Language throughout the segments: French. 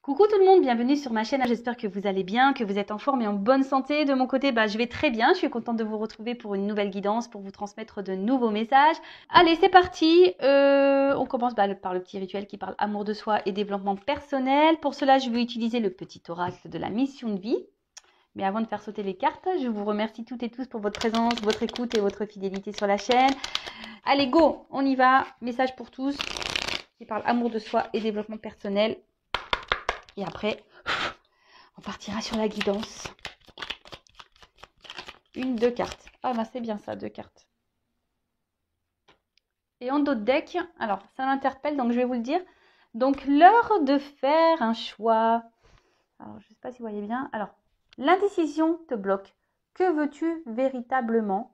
Coucou tout le monde, bienvenue sur ma chaîne. J'espère que vous allez bien, que vous êtes en forme et en bonne santé. De mon côté, je vais très bien. Je suis contente de vous retrouver pour une nouvelle guidance, pour vous transmettre de nouveaux messages. Allez, c'est parti. On commence par le petit rituel qui parle amour de soi et développement personnel. Pour cela, je vais utiliser le petit oracle de la mission de vie. Mais avant de faire sauter les cartes, je vous remercie toutes et tous pour votre présence, votre écoute et votre fidélité sur la chaîne. Allez, go, on y va. Message pour tous qui parle amour de soi et développement personnel. Et après, on partira sur la guidance. Deux cartes. Ah c'est bien ça, 2 cartes. Et en dos de deck, alors ça m'interpelle, donc je vais vous le dire. Donc l'heure de faire un choix. Alors je ne sais pas si vous voyez bien. Alors, l'indécision te bloque. Que veux-tu véritablement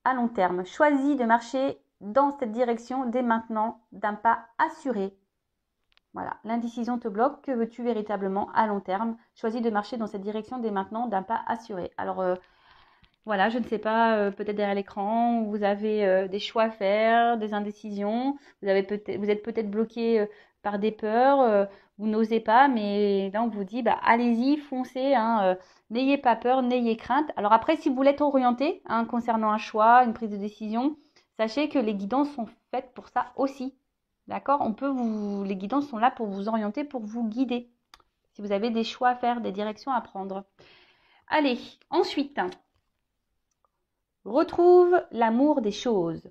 à long terme? Choisis de marcher dans cette direction dès maintenant, d'un pas assuré. Voilà, l'indécision te bloque. Que veux-tu véritablement à long terme? Choisis de marcher dans cette direction dès maintenant d'un pas assuré. Alors, voilà, je ne sais pas, peut-être derrière l'écran, vous avez des choix à faire, des indécisions. Vous êtes peut-être bloqué par des peurs, vous n'osez pas, mais là, on vous dit, allez-y, foncez, hein, n'ayez pas peur, n'ayez crainte. Alors après, si vous voulez être orienté concernant un choix, une prise de décision, sachez que les guidances sont faites pour ça aussi. D'accord? Les guidances sont là pour vous orienter, pour vous guider. Si vous avez des choix à faire, des directions à prendre. Allez, ensuite, retrouve l'amour des choses.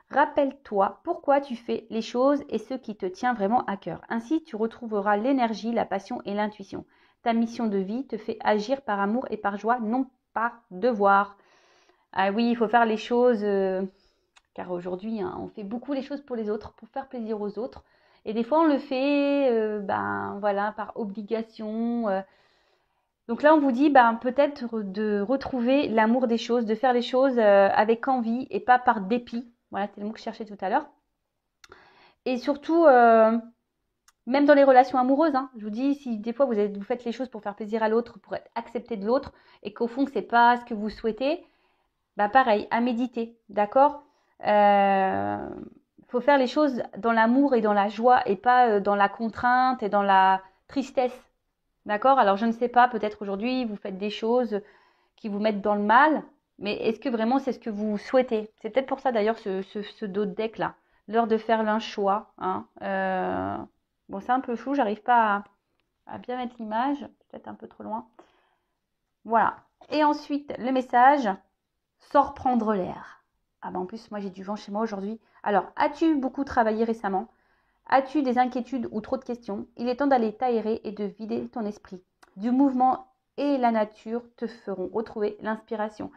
Rappelle-toi pourquoi tu fais les choses et ce qui te tient vraiment à cœur. Ainsi, tu retrouveras l'énergie, la passion et l'intuition. Ta mission de vie te fait agir par amour et par joie, non par devoir. Ah oui, il faut faire les choses... car aujourd'hui, on fait beaucoup les choses pour les autres, pour faire plaisir aux autres. Et des fois, on le fait voilà, par obligation. Donc là, on vous dit peut-être de retrouver l'amour des choses, de faire les choses avec envie et pas par dépit. Voilà, c'est le mot que je cherchais tout à l'heure. Et surtout, même dans les relations amoureuses, je vous dis, si des fois vous faites les choses pour faire plaisir à l'autre, pour être accepté de l'autre, et qu'au fond, ce n'est pas ce que vous souhaitez, pareil, à méditer, d'accord? Faut faire les choses dans l'amour et dans la joie et pas dans la contrainte et dans la tristesse. D'accord? Alors je ne sais pas, peut-être aujourd'hui vous faites des choses qui vous mettent dans le mal, mais est-ce que vraiment c'est ce que vous souhaitez? C'est peut-être pour ça d'ailleurs ce dos de deck là. L'heure de faire l'un choix. Bon, c'est un peu flou, j'arrive pas à bien mettre l'image, peut-être un peu trop loin. Voilà. Et ensuite, le message, sors prendre l'air. En plus, moi j'ai du vent chez moi aujourd'hui. Alors, as-tu beaucoup travaillé récemment? As-tu des inquiétudes ou trop de questions? Il est temps d'aller t'aérer et de vider ton esprit. Du mouvement et la nature te feront retrouver l'inspiration.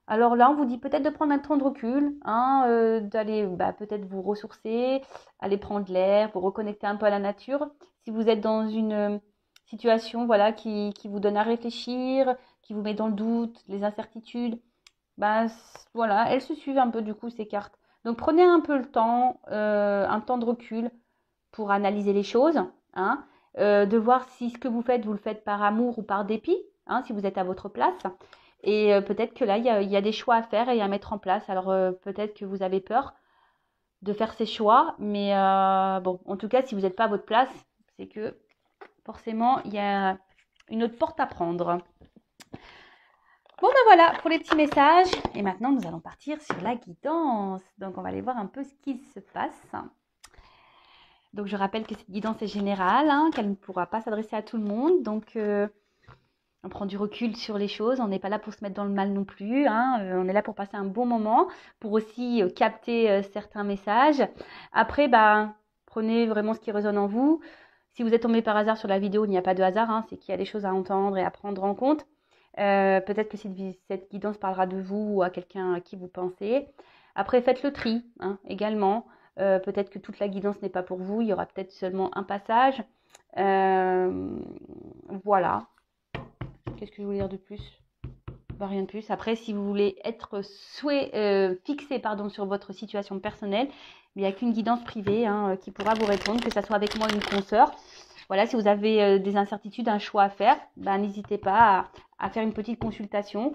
Alors là, on vous dit peut-être de prendre un temps de recul, d'aller peut-être vous ressourcer, aller prendre l'air, vous reconnecter un peu à la nature. Si vous êtes dans une situation qui vous donne à réfléchir, qui vous met dans le doute, les incertitudes, voilà, elles se suivent un peu du coup ces cartes. Donc prenez un peu le temps, un temps de recul pour analyser les choses, de voir si ce que vous le faites par amour ou par dépit, si vous êtes à votre place. Et peut-être que là, il y a des choix à faire et à mettre en place. Alors peut-être que vous avez peur de faire ces choix, mais bon, en tout cas, si vous n'êtes pas à votre place, c'est que forcément, il y a une autre porte à prendre. Bon voilà pour les petits messages. Et maintenant, nous allons partir sur la guidance. Donc, on va aller voir un peu ce qui se passe. Donc, je rappelle que cette guidance est générale, qu'elle ne pourra pas s'adresser à tout le monde. Donc, on prend du recul sur les choses. On n'est pas là pour se mettre dans le mal non plus. On est là pour passer un bon moment, pour aussi capter certains messages. Après, prenez vraiment ce qui résonne en vous. Si vous êtes tombé par hasard sur la vidéo, il n'y a pas de hasard. C'est qu'il y a des choses à entendre et à prendre en compte. Peut-être que cette guidance parlera de vous ou à quelqu'un à qui vous pensez. Après, faites le tri également. Peut-être que toute la guidance n'est pas pour vous. Il y aura peut-être seulement un passage. Voilà. Qu'est-ce que je voulais dire de plus? Rien de plus. Après, si vous voulez être fixé sur votre situation personnelle, il n'y a qu'une guidance privée qui pourra vous répondre, que ce soit avec moi ou une consoeur. Voilà, si vous avez des incertitudes, un choix à faire, n'hésitez pas à faire une petite consultation.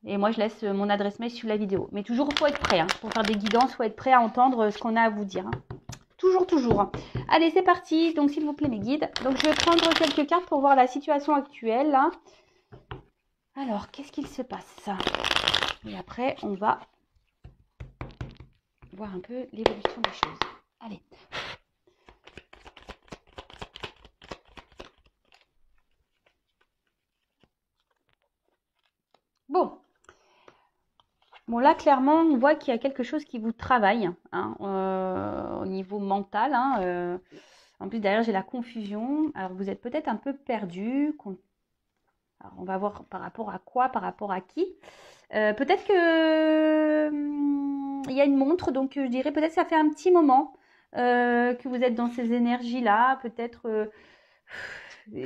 Et moi, je laisse mon adresse mail sous la vidéo. Mais toujours, il faut être prêt. Pour faire des guidances, il faut être prêt à entendre ce qu'on a à vous dire. Toujours, toujours. Allez, c'est parti. Donc, s'il vous plaît, mes guides. Donc, je vais prendre quelques cartes pour voir la situation actuelle, là. Alors, qu'est-ce qu'il se passe? Et après, on va voir un peu l'évolution des choses. Allez. Bon. Bon, là, clairement, on voit qu'il y a quelque chose qui vous travaille hein, au niveau mental. Hein, en plus, derrière, j'ai la confusion. Alors, vous êtes peut-être un peu perdu. Alors, on va voir par rapport à quoi, par rapport à qui. Peut-être que il y a une montre, donc je dirais peut-être que ça fait un petit moment que vous êtes dans ces énergies-là. Peut-être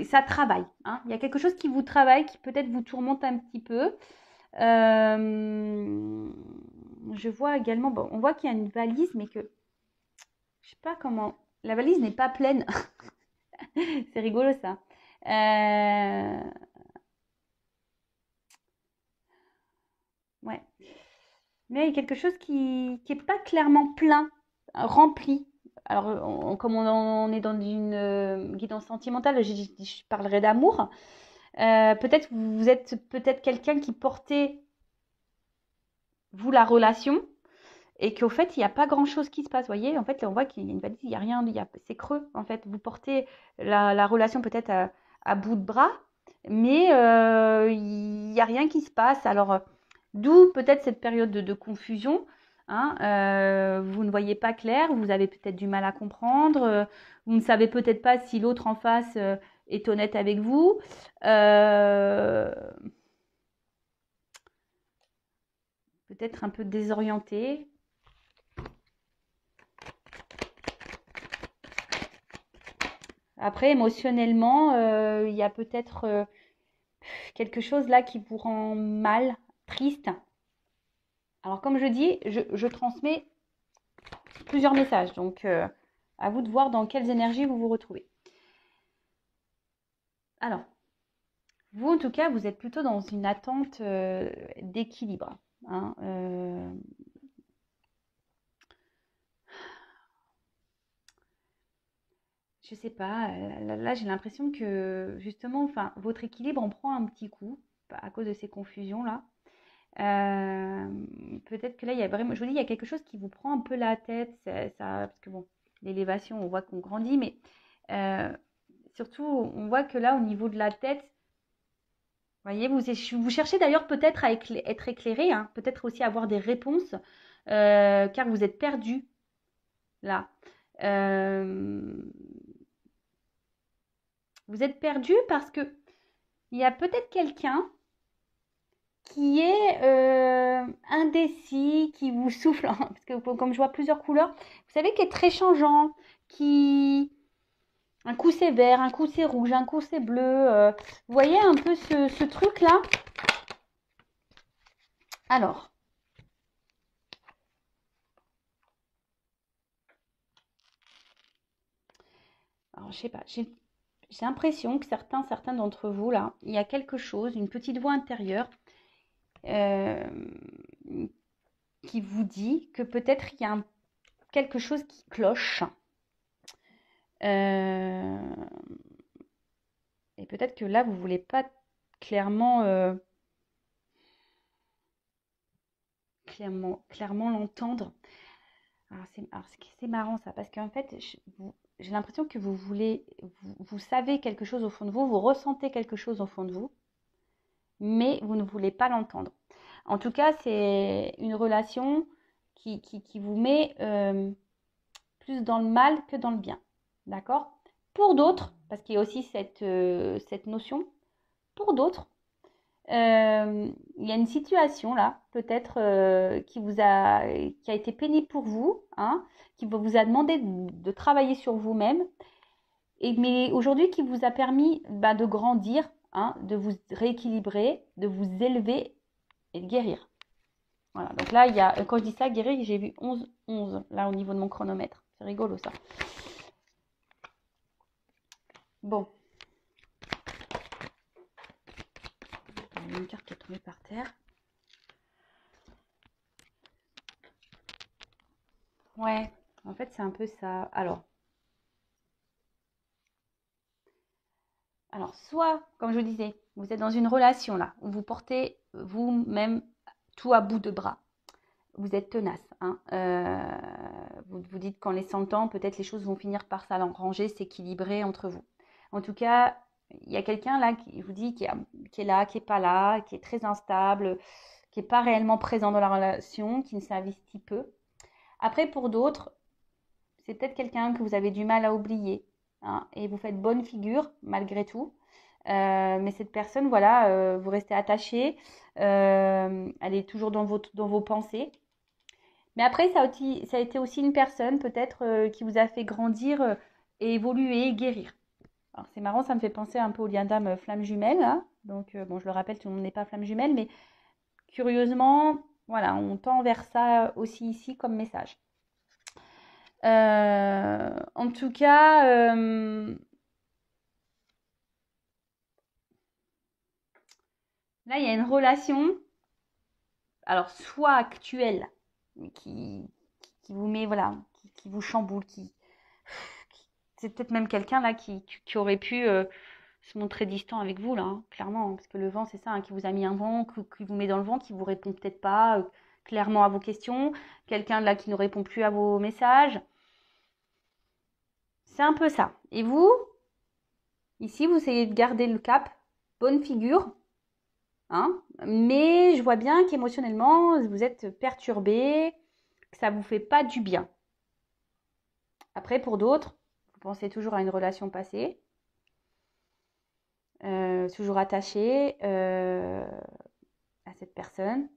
ça travaille. Hein. Il y a quelque chose qui vous travaille, qui peut-être vous tourmente un petit peu. Je vois également, bon, on voit qu'il y a une valise, mais que je sais pas comment. La valise n'est pas pleine. C'est rigolo ça. Ouais. Mais il y a quelque chose qui est pas clairement plein, rempli. Alors, comme on est dans une guidance sentimentale, je parlerai d'amour. Peut-être vous êtes peut-être quelqu'un qui portait, vous, la relation, et qu'au fait, il n'y a pas grand-chose qui se passe. Vous voyez, en fait, là, on voit qu'il y a une valise, il n'y a rien, c'est creux. En fait, vous portez la relation peut-être à bout de bras, mais il n'y a rien qui se passe. Alors, d'où peut-être cette période de confusion. Hein, vous ne voyez pas clair, vous avez peut-être du mal à comprendre, vous ne savez peut-être pas si l'autre en face est honnête avec vous. Peut-être un peu désorienté. Après, émotionnellement, il y a peut-être quelque chose là qui vous rend mal, triste. Alors, comme je dis, je transmets plusieurs messages. Donc, à vous de voir dans quelles énergies vous vous retrouvez. Alors, vous, en tout cas, vous êtes plutôt dans une attente d'équilibre. Hein, je sais pas, là j'ai l'impression que justement, enfin, votre équilibre en prend un petit coup à cause de ces confusions-là. Peut-être que là, il y a vraiment, je vous dis, il y a quelque chose qui vous prend un peu la tête, parce que bon, l'élévation, on voit qu'on grandit, mais euh, surtout, on voit que là, au niveau de la tête, voyez, vous cherchez d'ailleurs peut-être à être éclairé, hein, peut-être aussi avoir des réponses, car vous êtes perdu là. Euh, vous êtes perdu parce que il y a peut-être quelqu'un qui est indécis, qui vous souffle, parce que comme je vois plusieurs couleurs, vous savez, qui est très changeant, qui... Un coup c'est vert, un coup c'est rouge, un coup c'est bleu. Vous voyez un peu ce truc-là? Alors, je sais pas, j'ai l'impression que certains d'entre vous, là, il y a quelque chose, une petite voix intérieure euh, qui vous dit que peut-être il y a quelque chose qui cloche. Euh, et peut-être que là, vous voulez pas clairement, clairement l'entendre. C'est marrant ça, parce qu'en fait, j'ai l'impression que vous savez quelque chose au fond de vous, vous ressentez quelque chose au fond de vous, mais vous ne voulez pas l'entendre. En tout cas, c'est une relation qui vous met plus dans le mal que dans le bien. D'accord? Pour d'autres, parce qu'il y a aussi cette notion, pour d'autres, il y a une situation là, peut-être qui a été pénible pour vous, hein, qui vous a demandé de travailler sur vous-même, mais aujourd'hui qui vous a permis de grandir, hein, de vous rééquilibrer, de vous élever et de guérir. Voilà, donc là, quand je dis ça, guérir, j'ai vu 11 là au niveau de mon chronomètre. C'est rigolo ça. Bon. Il y a une carte qui est tombée par terre. Ouais. En fait, c'est un peu ça. Alors, soit, comme je vous disais, vous êtes dans une relation là, où vous portez vous-même tout à bout de bras. Vous êtes tenace. Hein. Vous vous dites qu'en laissant le temps, peut-être les choses vont finir par s'arranger, s'équilibrer entre vous. En tout cas, il y a quelqu'un là qui vous dit qui est là, qui n'est pas là, qui est très instable, qui n'est pas réellement présent dans la relation, qui ne s'investit peu. Après, pour d'autres, c'est peut-être quelqu'un que vous avez du mal à oublier. Hein, et vous faites bonne figure malgré tout. Mais cette personne, voilà, vous restez attaché. Elle est toujours dans vos pensées. Mais après, ça a été aussi une personne peut-être qui vous a fait grandir et évoluer, guérir. Alors c'est marrant, ça me fait penser un peu au lien d'âme flamme jumelle. Hein. Donc bon, je le rappelle, tout le monde n'est pas flamme jumelle, mais curieusement, voilà, on tend vers ça aussi ici comme message. En tout cas, là, il y a une relation, alors soit actuelle, qui, qui vous met, voilà, qui vous chamboule, c'est peut-être même quelqu'un là qui aurait pu se montrer distant avec vous là, hein, clairement, hein, parce que le vent, c'est ça, hein, qui vous a mis un vent, qui vous met dans le vent, qui vous répond peut-être pas clairement à vos questions, quelqu'un là qui ne répond plus à vos messages. C'est un peu ça. Et vous, ici, vous essayez de garder le cap, bonne figure, hein, mais je vois bien qu'émotionnellement, vous êtes perturbé, que ça vous fait pas du bien. Après, pour d'autres, vous pensez toujours à une relation passée, toujours attaché à cette personne.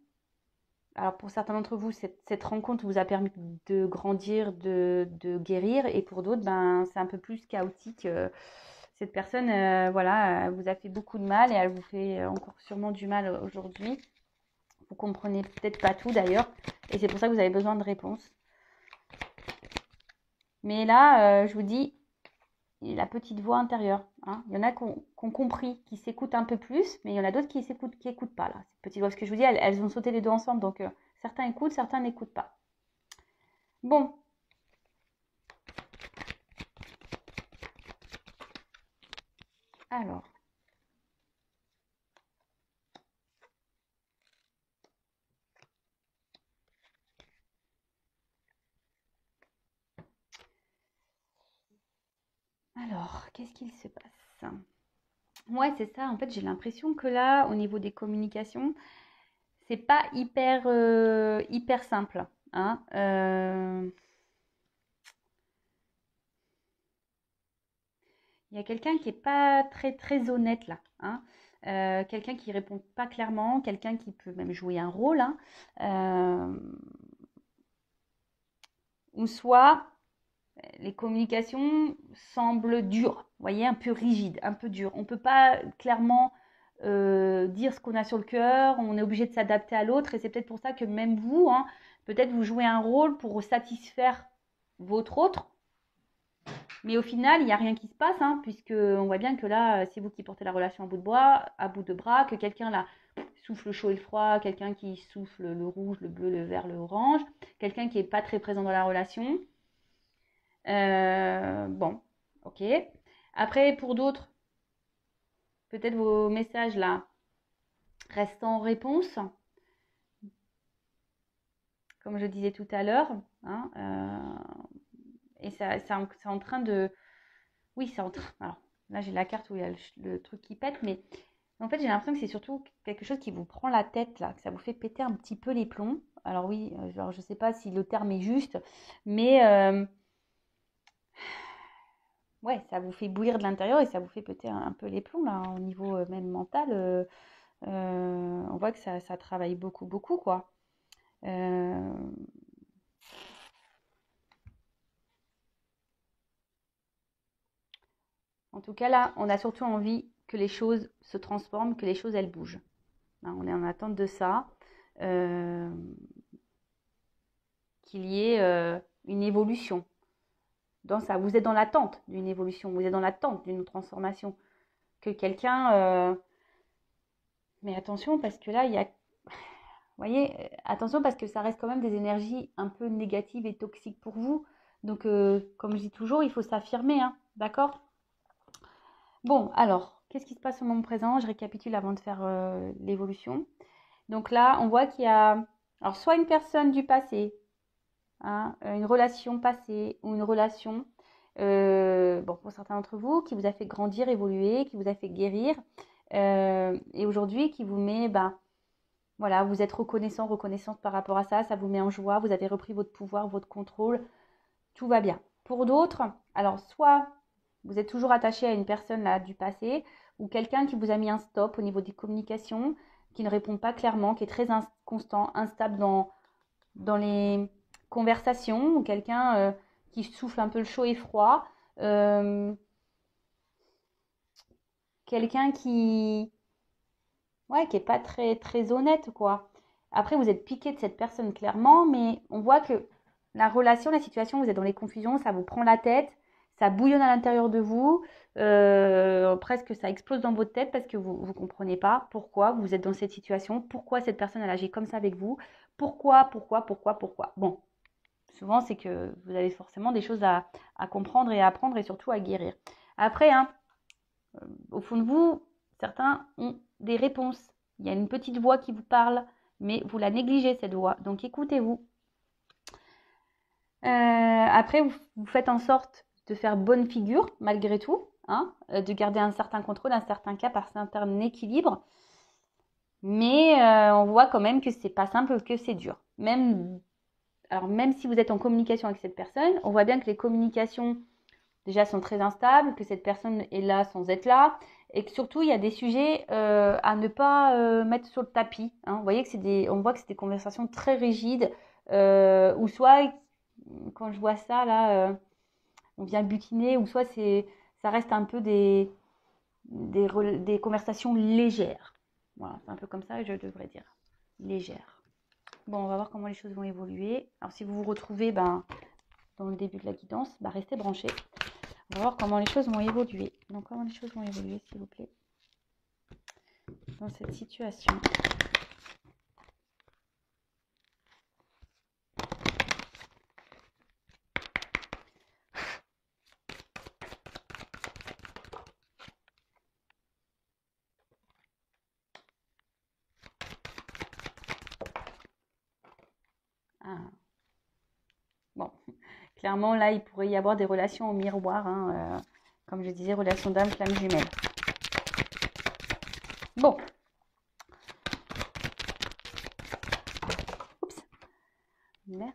Alors pour certains d'entre vous, cette rencontre vous a permis de grandir, de guérir, et pour d'autres, ben, c'est un peu plus chaotique. Cette personne, voilà, vous a fait beaucoup de mal et elle vous fait encore sûrement du mal aujourd'hui. Vous comprenez peut-être pas tout d'ailleurs, et c'est pour ça que vous avez besoin de réponses. Mais là, je vous dis, la petite voix intérieure. Hein. Il y en a qui ont compris, qui s'écoutent un peu plus, mais il y en a d'autres qui n'écoutent pas. Là. Cette petite voix, ce que je vous dis, elles ont sauté les deux ensemble, donc certains écoutent, certains n'écoutent pas. Bon. Alors. Alors, qu'est-ce qu'il se passe? Ouais, c'est ça. En fait, j'ai l'impression que là, au niveau des communications, c'est pas hyper simple. Hein. Il y a quelqu'un qui est pas très honnête là. Hein. Quelqu'un qui répond pas clairement, quelqu'un qui peut même jouer un rôle. Hein. Euh, ou soit les communications semblent dures, vous voyez, un peu rigides, un peu dures. On ne peut pas clairement dire ce qu'on a sur le cœur, on est obligé de s'adapter à l'autre, et c'est peut-être pour ça que même vous, hein, peut-être vous jouez un rôle pour satisfaire votre autre, mais au final, il n'y a rien qui se passe, hein, puisque on voit bien que là, c'est vous qui portez la relation à bout de bras, que quelqu'un là souffle le chaud et le froid, quelqu'un qui souffle le rouge, le bleu, le vert, le orange, quelqu'un qui n'est pas très présent dans la relation. Bon, ok. Après, pour d'autres, peut-être vos messages là restent en réponse, comme je disais tout à l'heure. Hein, et c'est en train de... Oui, c'est en train... Alors, là, j'ai la carte où il y a le truc qui pète, mais en fait, j'ai l'impression que c'est surtout quelque chose qui vous prend la tête, là, que ça vous fait péter un petit peu les plombs. Alors oui, alors, je ne sais pas si le terme est juste, mais ouais, ça vous fait bouillir de l'intérieur et ça vous fait péter un peu les plombs, là, au niveau même mental. On voit que ça travaille beaucoup, quoi. Euh, En tout cas, là, on a surtout envie que les choses se transforment, que les choses, elles bougent. Hein, on est en attente de ça, euh, qu'il y ait une évolution dans ça. Vous êtes dans l'attente d'une évolution, vous êtes dans l'attente d'une transformation. Que quelqu'un... Mais attention, parce que là, il y a... Vous voyez, attention parce que ça reste quand même des énergies un peu négatives et toxiques pour vous. Donc, comme je dis toujours, il faut s'affirmer, hein, d'accord? Bon, alors, qu'est-ce qui se passe au moment présent? Je récapitule avant de faire l'évolution. Donc là, on voit qu'il y a, alors, soit une personne du passé, hein, une relation passée ou une relation, bon, pour certains d'entre vous, qui vous a fait grandir, évoluer, qui vous a fait guérir, et aujourd'hui qui vous met, ben, voilà, vous êtes reconnaissant, reconnaissante par rapport à ça, ça vous met en joie, vous avez repris votre pouvoir, votre contrôle, tout va bien. Pour d'autres, alors soit vous êtes toujours attaché à une personne là du passé ou quelqu'un qui vous a mis un stop au niveau des communications, qui ne répond pas clairement, qui est très inconstant, instable dans les conversations, ou quelqu'un qui souffle un peu le chaud et froid, euh, quelqu'un ouais, qui est pas très très honnête quoi. Après, vous êtes piqué de cette personne clairement, mais on voit que la relation, la situation, vous êtes dans les confusions, ça vous prend la tête, ça bouillonne à l'intérieur de vous, presque ça explose dans votre tête parce que vous ne comprenez pas pourquoi vous êtes dans cette situation, pourquoi cette personne elle agit comme ça avec vous, pourquoi. Bon, souvent c'est que vous avez forcément des choses à comprendre et à apprendre et surtout à guérir. Après, hein, au fond de vous, certains ont des réponses. Il y a une petite voix qui vous parle, mais vous la négligez cette voix. Donc écoutez-vous. Après, vous faites en sorte de faire bonne figure malgré tout, hein, de garder un certain contrôle, un certain cap, un certain équilibre. Mais on voit quand même que c'est pas simple, que c'est dur. Alors même si vous êtes en communication avec cette personne, on voit bien que les communications déjà sont très instables, que cette personne est là sans être là, et que surtout il y a des sujets à ne pas mettre sur le tapis, hein. Vous voyez que on voit que c'est des conversations très rigides, ou soit quand je vois ça là, on vient butiner, ou soit ça reste un peu des conversations légères. Voilà, c'est un peu comme ça que je devrais dire, légères. Bon, on va voir comment les choses vont évoluer. Alors si vous vous retrouvez dans le début de la guidance, restez branchés. On va voir comment les choses vont évoluer. Donc, comment les choses vont évoluer, s'il vous plaît, dans cette situation. Ah. Bon, clairement, là, il pourrait y avoir des relations au miroir, hein, comme je disais, relations d'âme, flamme jumelle. Bon. Oups. Merci.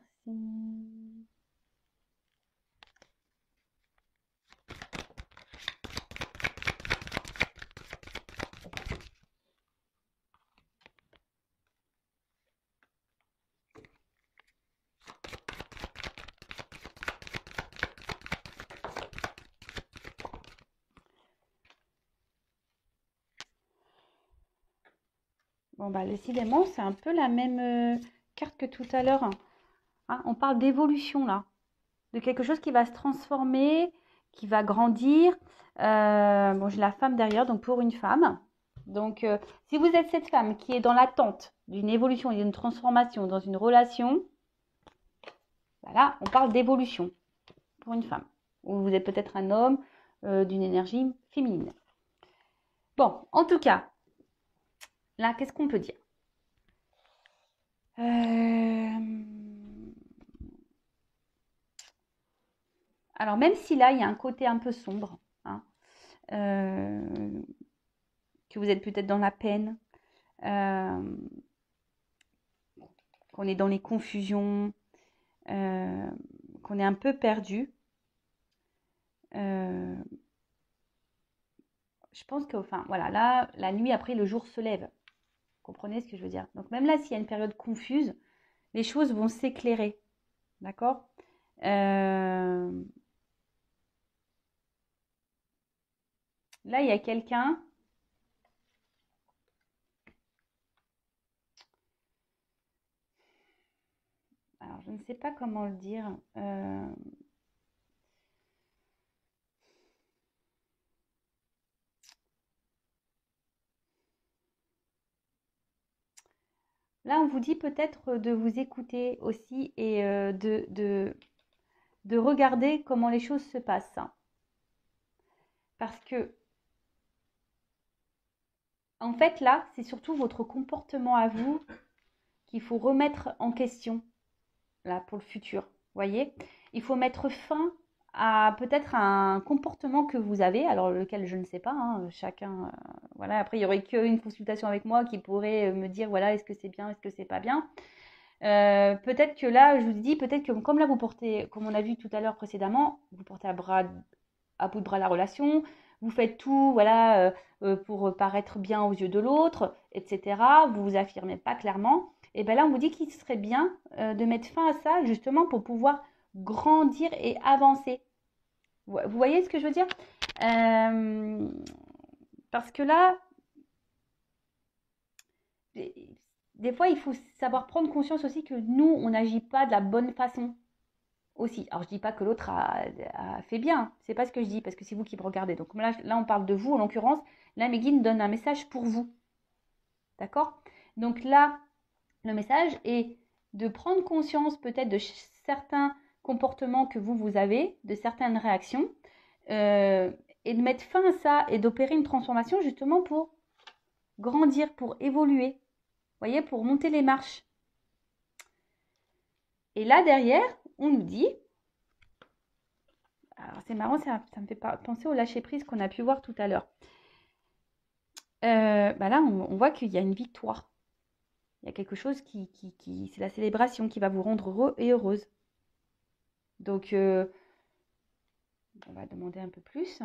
Bon, décidément, c'est un peu la même carte que tout à l'heure. Hein, on parle d'évolution, là. De quelque chose qui va se transformer, qui va grandir. Bon, j'ai la femme derrière, donc pour une femme. Donc, si vous êtes cette femme qui est dans l'attente d'une évolution et d'une transformation dans une relation, voilà, on parle d'évolution pour une femme. Ou vous êtes peut-être un homme d'une énergie féminine. Bon, en tout cas, là, qu'est-ce qu'on peut dire? Alors, même si là, il y a un côté un peu sombre, hein, que vous êtes peut-être dans la peine, qu'on est dans les confusions, qu'on est un peu perdu, je pense que, enfin, voilà, là, la nuit après, le jour se lève. Vous comprenez ce que je veux dire? Donc, même là, s'il y a une période confuse, les choses vont s'éclairer. D'accord? Là, il y a quelqu'un. Alors, je ne sais pas comment le dire. Là, on vous dit peut-être de vous écouter aussi et de de regarder comment les choses se passent. Parce que, en fait, là, c'est surtout votre comportement à vous qu'il faut remettre en question, là, pour le futur. Voyez, il faut mettre fin à peut-être un comportement que vous avez, alors lequel je ne sais pas, hein, chacun, voilà, après il n'y aurait qu'une consultation avec moi qui pourrait me dire, voilà, est-ce que c'est bien, est-ce que c'est pas bien. Peut-être que là, je vous dis, peut-être que comme là vous portez, comme on a vu tout à l'heure précédemment, vous portez à bout de bras la relation, vous faites tout, voilà, pour paraître bien aux yeux de l'autre, etc. Vous vous affirmez pas clairement. Et bien là, on vous dit qu'il serait bien de mettre fin à ça, justement, pour pouvoir grandir et avancer. Vous voyez ce que je veux dire? Parce que là, des fois, il faut savoir prendre conscience aussi que nous, on n'agit pas de la bonne façon aussi. Alors, je dis pas que l'autre a fait bien, c'est pas ce que je dis, parce que c'est vous qui me regardez. Donc là, on parle de vous, en l'occurrence. Là, Meguine donne un message pour vous. D'accord? Donc là, le message est de prendre conscience peut-être de certains comportements que vous avez, de certaines réactions, et de mettre fin à ça et d'opérer une transformation justement pour grandir, pour évoluer, voyez, pour monter les marches. Et là, derrière, on nous dit, alors c'est marrant, ça me fait penser au lâcher-prise qu'on a pu voir tout à l'heure. Là, on voit qu'il y a une victoire. Il y a quelque chose c'est la célébration qui va vous rendre heureux et heureuse. Donc, on va demander un peu plus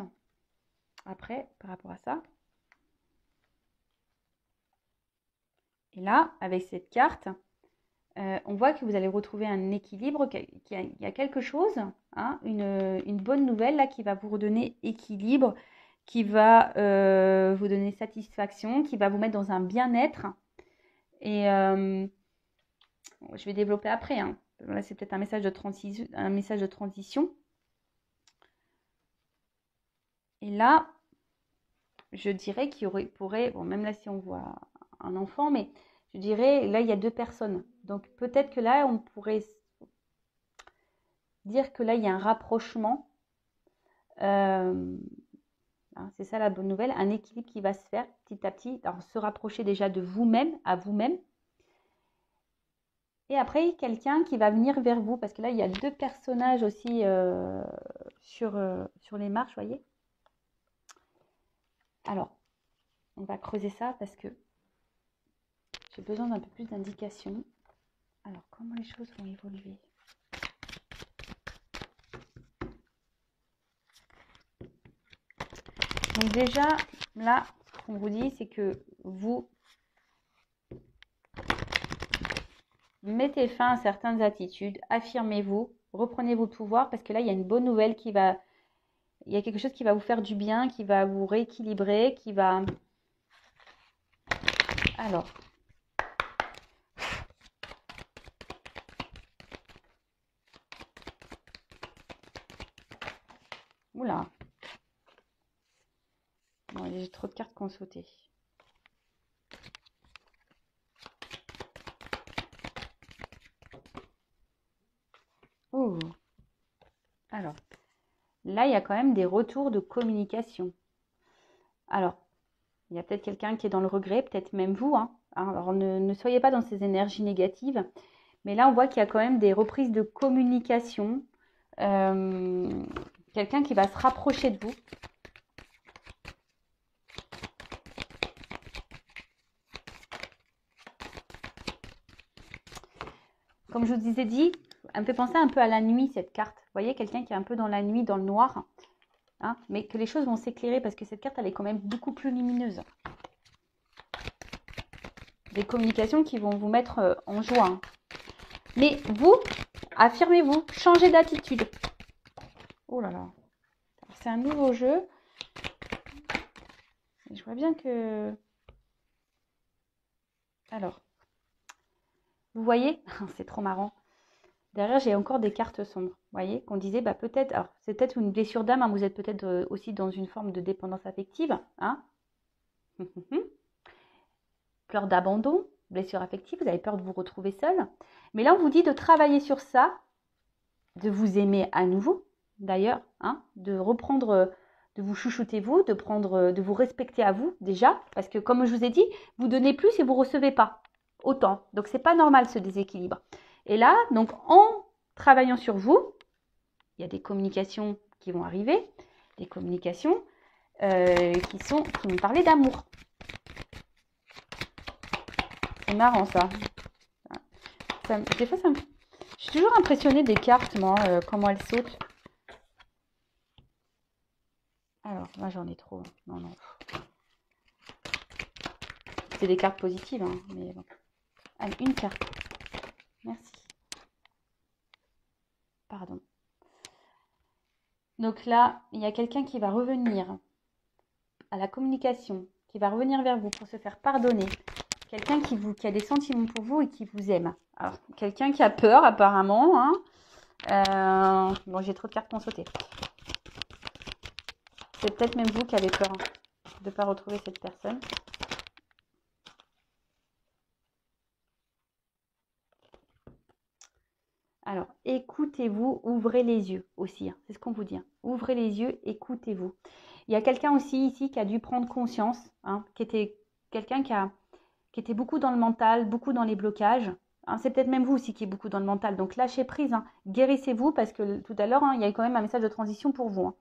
après par rapport à ça. Et là, avec cette carte, on voit que vous allez retrouver un équilibre, qu'il y a quelque chose, hein, une bonne nouvelle là qui va vous redonner équilibre, qui va vous donner satisfaction, qui va vous mettre dans un bien-être. Et je vais développer après. Hein. Là, c'est peut-être un message de transition. Et là, je dirais qu'il pourrait, bon, même là si on voit un enfant, mais je dirais, là, il y a deux personnes. Donc, peut-être que là, on pourrait dire que là, il y a un rapprochement. C'est ça la bonne nouvelle, un équilibre qui va se faire petit à petit. Alors, se rapprocher déjà de vous-même, à vous-même. Et après, quelqu'un qui va venir vers vous. Parce que là, il y a deux personnages aussi sur les marches, vous voyez. Alors, on va creuser ça parce que j'ai besoin d'un peu plus d'indications. Alors, comment les choses vont évoluer? Donc déjà, là, ce qu'on vous dit, c'est que vous mettez fin à certaines attitudes, affirmez-vous, reprenez vos pouvoirs, parce que là, il y a une bonne nouvelle il y a quelque chose qui va vous faire du bien, qui va vous rééquilibrer, qui va... Alors... Oula. Bon, j'ai trop de cartes qui ont sauté. Oh. Alors, là, il y a quand même des retours de communication. Alors, il y a peut-être quelqu'un qui est dans le regret, peut-être même vous. Hein. Alors, ne soyez pas dans ces énergies négatives. Mais là, on voit qu'il y a quand même des reprises de communication. Quelqu'un qui va se rapprocher de vous. Comme je vous ai dit, elle me fait penser un peu à la nuit, cette carte. Vous voyez, quelqu'un qui est un peu dans la nuit, dans le noir. Hein, mais que les choses vont s'éclairer parce que cette carte, elle est quand même beaucoup plus lumineuse. Des communications qui vont vous mettre en joie. Hein. Mais vous, affirmez-vous, changez d'attitude. Oh là là. C'est un nouveau jeu. Je vois bien que... Alors, vous voyez, c'est trop marrant. Derrière, j'ai encore des cartes sombres. Vous voyez, qu'on disait, bah peut-être, alors c'est peut-être une blessure d'âme, hein, vous êtes peut-être aussi dans une forme de dépendance affective. Hein. Peur d'abandon, blessure affective, vous avez peur de vous retrouver seul. Mais là, on vous dit de travailler sur ça de vous aimer à nouveau, d'ailleurs, hein, de reprendre, de vous chouchouter vous, de vous respecter à vous déjà, parce que comme je vous ai dit, vous donnez plus et vous recevez pas autant. Donc c'est pas normal ce déséquilibre. Et là, donc en travaillant sur vous, il y a des communications qui vont arriver, des communications qui nous parlaient d'amour. C'est marrant ça. Des fois, je suis toujours impressionnée des cartes, moi, comment elles sautent. Alors, là, j'en ai trop. Non, non. C'est des cartes positives, hein, mais bon. Allez, une carte. Merci. Pardon. Donc là, il y a quelqu'un qui va revenir à la communication, qui va revenir vers vous pour se faire pardonner. Quelqu'un qui a des sentiments pour vous et qui vous aime. Alors, quelqu'un qui a peur, apparemment. Hein. Bon, j'ai trop de cartes qui ont sauté. C'est peut-être même vous qui avez peur de ne pas retrouver cette personne. Alors, écoutez-vous, ouvrez les yeux aussi. Hein, c'est ce qu'on vous dit. Hein. Ouvrez les yeux, écoutez-vous. Il y a quelqu'un aussi ici qui a dû prendre conscience, hein, qui était quelqu'un qui était beaucoup dans le mental, beaucoup dans les blocages. Hein, c'est peut-être même vous aussi qui êtes beaucoup dans le mental. Donc, lâchez prise, hein, guérissez-vous parce que tout à l'heure, hein, il y a quand même un message de transition pour vous. Hein.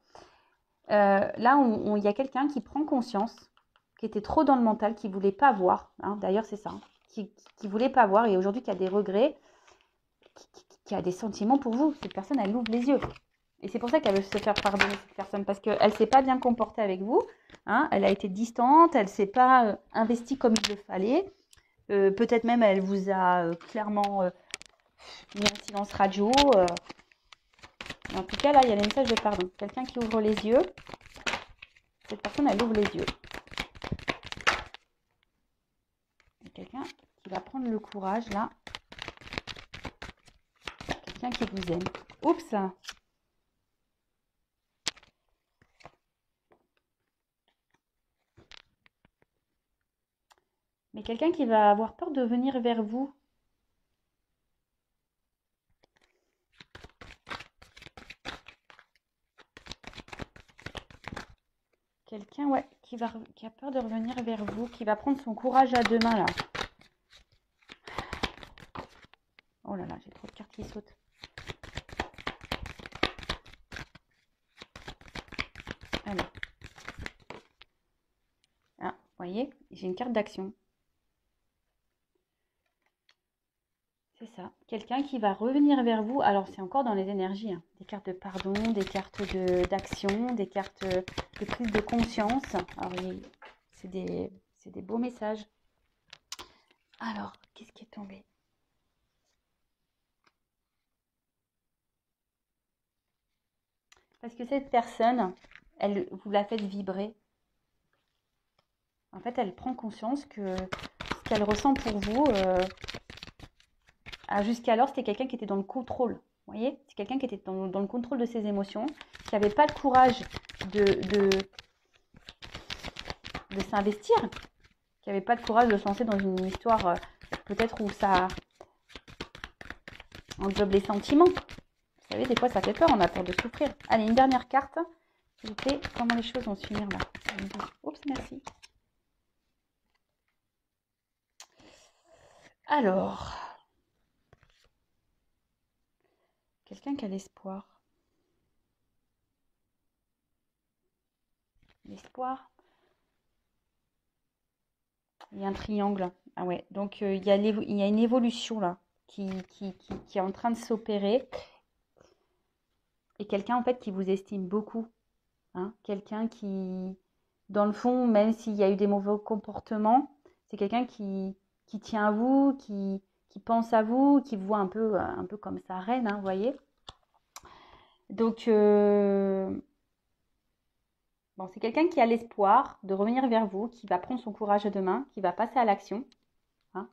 Là, il y a quelqu'un qui prend conscience, qui était trop dans le mental, qui ne voulait pas voir. Hein, d'ailleurs, c'est ça. Hein, qui ne voulait pas voir et aujourd'hui qui a des regrets, qui a des sentiments pour vous. Cette personne, elle ouvre les yeux. Et c'est pour ça qu'elle veut se faire pardonner, cette personne, parce qu'elle ne s'est pas bien comportée avec vous. Hein, elle a été distante, elle ne s'est pas investie comme il le fallait. Peut-être même, elle vous a clairement mis un silence radio. En tout cas, là, il y a les messages de pardon. Quelqu'un qui ouvre les yeux. Cette personne, elle ouvre les yeux. Il y a quelqu'un qui va prendre le courage, là. Quelqu'un qui vous aime. Oups! Mais quelqu'un qui va avoir peur de venir vers vous. Quelqu'un, ouais, qui a peur de revenir vers vous, qui va prendre son courage à deux mains, là. Oh là là, j'ai trop de cartes qui sautent. Alors. Ah, vous voyez, j'ai une carte d'action. C'est ça. Quelqu'un qui va revenir vers vous. Alors, c'est encore dans les énergies. Hein. Des cartes de pardon, des cartes d'action, des cartes de prise de conscience. Alors, c'est des beaux messages. Alors, qu'est-ce qui est tombé? Parce que cette personne, vous la faites vibrer. En fait, elle prend conscience que ce qu'elle ressent pour vous, jusqu'alors, c'était quelqu'un qui était dans le contrôle. Vous voyez, c'est quelqu'un qui était dans le contrôle de ses émotions, qui n'avait pas le courage de s'investir, qui n'avait pas le courage de se lancer dans une histoire peut-être où ça englobe les sentiments. Vous savez, des fois, ça fait peur, on a peur de souffrir. Allez, une dernière carte. S'il vous plaît, comment les choses vont se finir là? Oups, merci. Alors, quelqu'un qui a l'espoir. L'espoir. Il y a un triangle. Ah ouais, donc il y a une évolution là qui est en train de s'opérer. Et quelqu'un en fait qui vous estime beaucoup. Hein, quelqu'un qui, dans le fond, même s'il y a eu des mauvais comportements, c'est quelqu'un qui tient à vous, qui pense à vous, qui vous voit un peu comme sa reine, hein, vous voyez. Donc, bon, c'est quelqu'un qui a l'espoir de revenir vers vous, qui va prendre son courage à deux mains, qui va passer à l'action. Hein,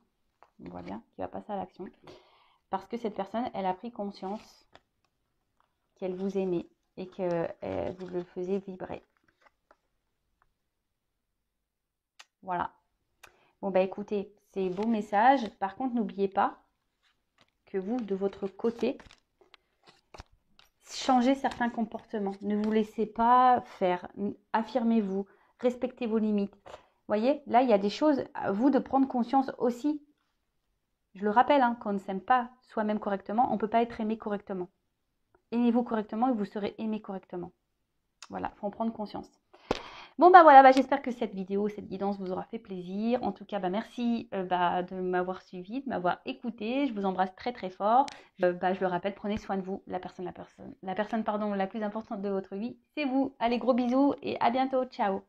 on voit bien, qui va passer à l'action. Parce que cette personne, elle a pris conscience qu'elle vous aimait et que vous le faisiez vibrer. Voilà. Bon, bah écoutez, c'est beau message. Par contre, n'oubliez pas que vous, de votre côté, changez certains comportements. Ne vous laissez pas faire. Affirmez-vous. Respectez vos limites. Vous voyez, là, il y a des choses à vous de prendre conscience aussi. Je le rappelle, hein, quand on ne s'aime pas soi-même correctement, on ne peut pas être aimé correctement. Aimez-vous correctement et vous serez aimé correctement. Voilà, il faut en prendre conscience. Bon, bah voilà, j'espère que cette vidéo, cette guidance vous aura fait plaisir. En tout cas, merci de m'avoir suivi, de m'avoir écouté. Je vous embrasse très très fort. Je le rappelle, prenez soin de vous. La personne la plus importante de votre vie, c'est vous. Allez, gros bisous et à bientôt. Ciao.